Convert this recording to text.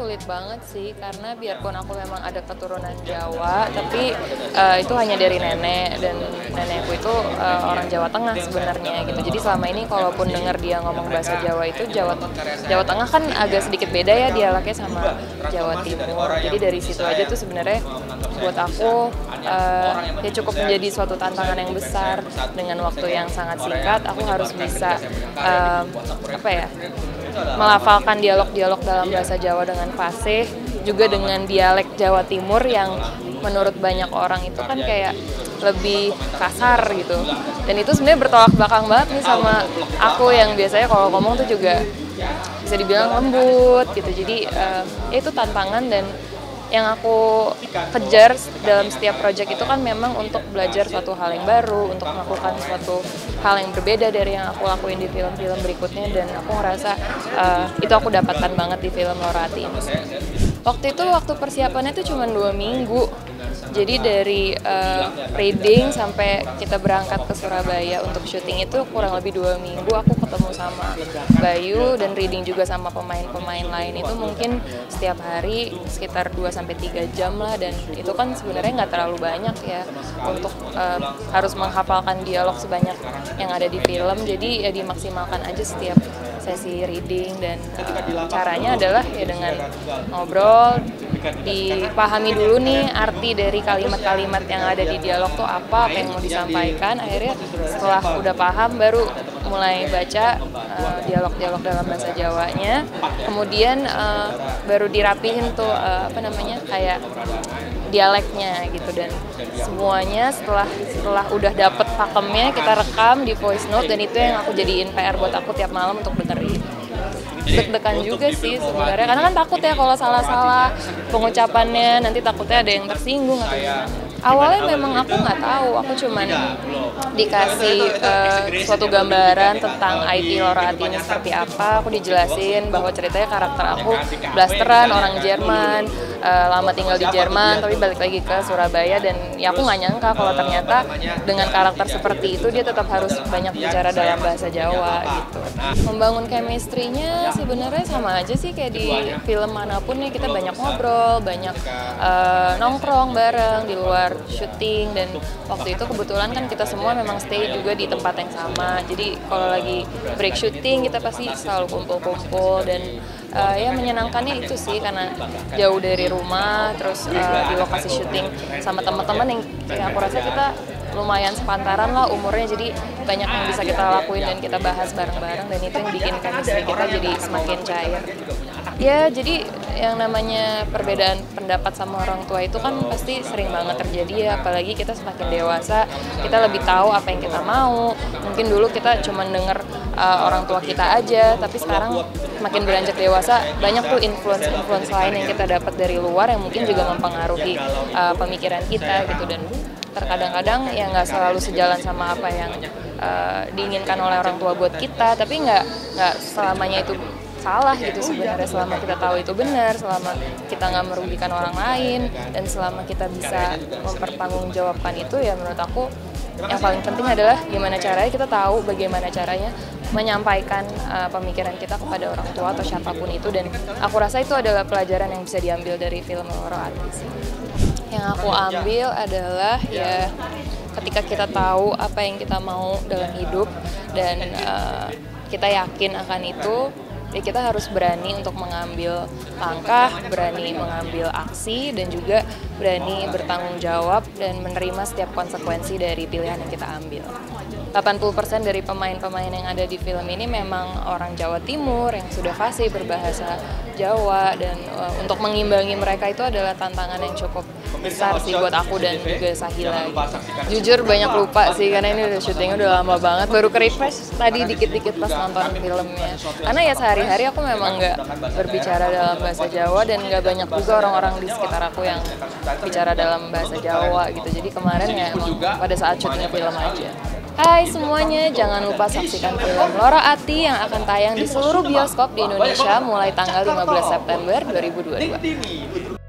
sulit banget sih, karena biarpun aku memang ada keturunan Jawa, tapi itu hanya dari nenek, dan nenekku itu orang Jawa Tengah sebenarnya gitu. Jadi selama ini kalaupun dengar dia ngomong bahasa Jawa itu Jawa Tengah kan agak sedikit beda ya dialeknya sama Jawa Timur. Jadi dari situ aja tuh sebenarnya buat aku ya cukup menjadi suatu tantangan yang besar. Dengan waktu yang sangat singkat, aku harus bisa melafalkan dialog-dialog dalam bahasa Jawa dengan fasih, juga dengan dialek Jawa Timur yang menurut banyak orang itu kan kayak lebih kasar gitu. Dan itu sebenarnya bertolak belakang banget nih sama aku yang biasanya kalau ngomong tuh juga bisa dibilang lembut gitu. Jadi ya itu tantangan, dan yang aku kejar dalam setiap project itu kan memang untuk belajar suatu hal yang baru, untuk melakukan suatu hal yang berbeda dari yang aku lakuin di film-film berikutnya, dan aku ngerasa itu aku dapatkan banget di film Laura Ati ini. Waktu persiapannya itu cuma 2 minggu. Jadi dari reading sampai kita berangkat ke Surabaya untuk syuting itu kurang lebih 2 minggu. Aku ketemu sama Bayu dan reading juga sama pemain-pemain lain itu mungkin setiap hari sekitar 2-3 jam lah, dan itu kan sebenarnya nggak terlalu banyak ya untuk harus menghafalkan dialog sebanyak yang ada di film. Jadi ya dimaksimalkan aja setiap sesi reading, dan caranya adalah ya dengan ngobrol, dipahami dulu nih arti dari kalimat-kalimat yang ada di dialog tuh apa yang mau disampaikan. Akhirnya setelah udah paham baru mulai baca dialog-dialog dalam bahasa Jawanya, kemudian baru dirapihin tuh kayak dialeknya gitu. Dan semuanya setelah udah dapet pakemnya kita rekam di voice note, dan itu yang aku jadiin PR buat aku tiap malam untuk dengerin. Deg-degan juga sih sebenarnya, karena kan takut ya kalau salah-salah pengucapannya, nanti takutnya ada yang tersinggung atau gimana. Awalnya memang aku nggak tahu, aku cuman dikasih suatu gambaran tentang IT Laura Ati ini seperti apa. Aku dijelasin bahwa ceritanya karakter aku blasteran, orang Jerman, lama tinggal di Jerman, tapi balik lagi ke Surabaya, dan ya aku nggak nyangka kalau ternyata dengan karakter seperti itu dia tetap harus banyak bicara dalam bahasa Jawa gitu. Membangun chemistry-nya sebenarnya sama aja sih kayak di film manapun nih, kita banyak ngobrol, banyak nongkrong bareng di luar syuting, dan waktu itu kebetulan kan kita semua memang stay juga di tempat yang sama. Jadi kalau lagi break syuting kita pasti selalu kumpul-kumpul, dan ya menyenangkannya itu sih karena jauh dari rumah, terus di lokasi syuting sama teman-teman yang aku rasa kita lumayan sepantaran lah umurnya, jadi banyak yang bisa kita lakuin dan kita bahas bareng-bareng, dan itu yang bikin chemistry kita jadi semakin cair. Ya, jadi yang namanya perbedaan pendapat sama orang tua itu kan pasti sering banget terjadi ya, apalagi kita semakin dewasa, kita lebih tahu apa yang kita mau. Mungkin dulu kita cuma denger orang tua kita aja, tapi sekarang makin beranjak dewasa, banyak tuh influence lain yang kita dapat dari luar yang mungkin juga mempengaruhi pemikiran kita gitu. Dan terkadang-kadang ya nggak selalu sejalan sama apa yang diinginkan oleh orang tua buat kita, tapi nggak selamanya itu salah gitu sebenarnya, selama kita tahu itu benar, selama kita nggak merugikan orang lain, dan selama kita bisa mempertanggungjawabkan itu, ya menurut aku yang paling penting adalah gimana caranya kita tahu bagaimana caranya menyampaikan pemikiran kita kepada orang tua atau siapapun itu. Dan aku rasa itu adalah pelajaran yang bisa diambil dari film Laura Ati. Yang aku ambil adalah ya ketika kita tahu apa yang kita mau dalam hidup dan kita yakin akan itu, ya kita harus berani untuk mengambil langkah, berani mengambil aksi, dan juga berani bertanggung jawab dan menerima setiap konsekuensi dari pilihan yang kita ambil. 80% dari pemain-pemain yang ada di film ini memang orang Jawa Timur yang sudah fasih berbahasa Jawa, dan untuk mengimbangi mereka itu adalah tantangan yang cukup besar sih buat aku dan juga Sahila. Jujur banyak lupa sih, karena ini udah syutingnya udah lama banget, baru ke-refresh tadi dikit-dikit pas nonton filmnya. Karena ya sehari-hari aku memang nggak berbicara dalam bahasa Jawa, dan nggak banyak juga orang-orang di sekitar aku yang bicara dalam bahasa Jawa gitu. Jadi kemarin ya emang pada saat syuting film aja. Hai semuanya, jangan lupa saksikan film Laura Ati yang akan tayang di seluruh bioskop di Indonesia mulai tanggal 15 September 2022.